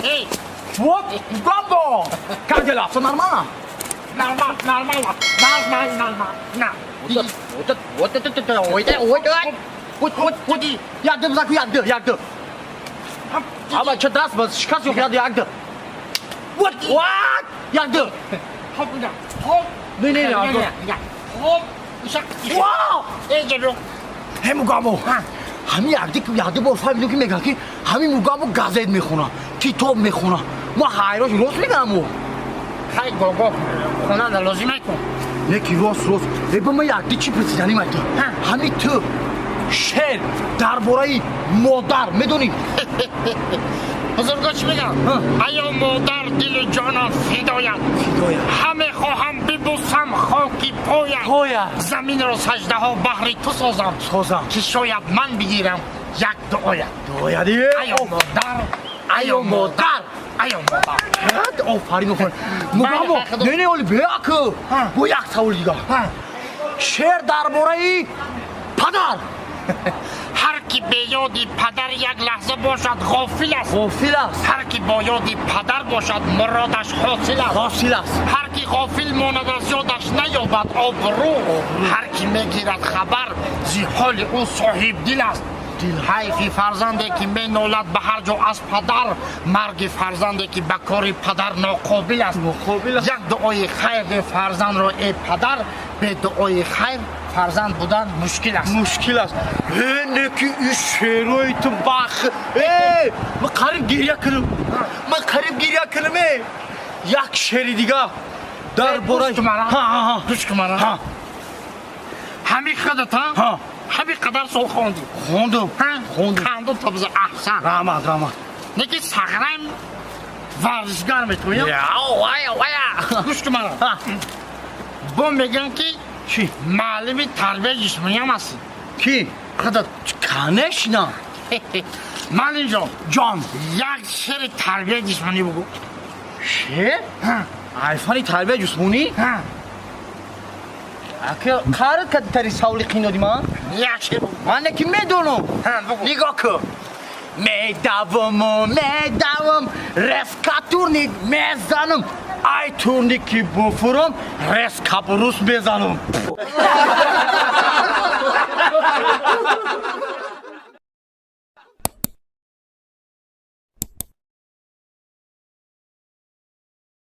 Эй! Вот, Мугамбо! Как дела? Все нормально? Нормально. На. Вот это, ой, яктым заку, яктым. Ама, что даст, шикас yok, яктым. Вот, яктым. Хоп, да. Хоп. Не, Хоп. Ишак. Вау! Эй, 제로. Hey Mugambo, हामी याद बोल फाइव की मेगा की हामी Mugambo गाजेट में खोना किताब में खोना मैं हायरोस रोज में काम हो Хай гого. Хона да лозимай кун. ये की रोज ये बम मैं याद चिप से जानी माइट हामी तो शेर दारबोराई मोदार में दोनी بزرگا چی میگن؟ ایا مادر دل جانم فدایم همه خواهم ببوسم خاکی پایم زمین را سجده ها بهر تو سازم که شاید من بگیرم یک دعایم دیگه ایا مادر آفرین Mugambo نه اولی بیاکو بو یک سوال دیگه شیر درباره پدر هر کی به یادی پدر یک لحظه باشد غافل است هر کی با یادی پدر باشد مرادش حاصل است هر کی غافل ماند از یادش نیابد آبرو هر کی میگیرد خبر زی حال او صاحب دل است حیفی فرزندی که می نالد به هر جا از پدر مرگ فرزندی که به کار پدر ناقابل است یک دعای خیر به فرزند را ای پدر به دعای خیر فرزند بودن مشکل است نه که این شیروی تو باخ من قریب گریه کنم یک شیری دیگه درباره گوش کن مرا همین خودت ها همین قدر سال خوندم تا بزر احسن رحمت نه که سغرم ورزشگر میتونیم گوش کن مرا با میگن که چی؟ معلم تربیت جسمانی هم هستی کی؟ خودت کنش نه معلم جان یک شعر تربیت جسمانی بگو شعر؟ عرفانی تربیت جسمانی؟ کارت که تری ساولی قیندادی من؟ یک شعر بگو من نکی میدونم نگاه که میدوم رفکا تورنیک میزنم ای تورنیکی بفرم رفکا بروس میزنم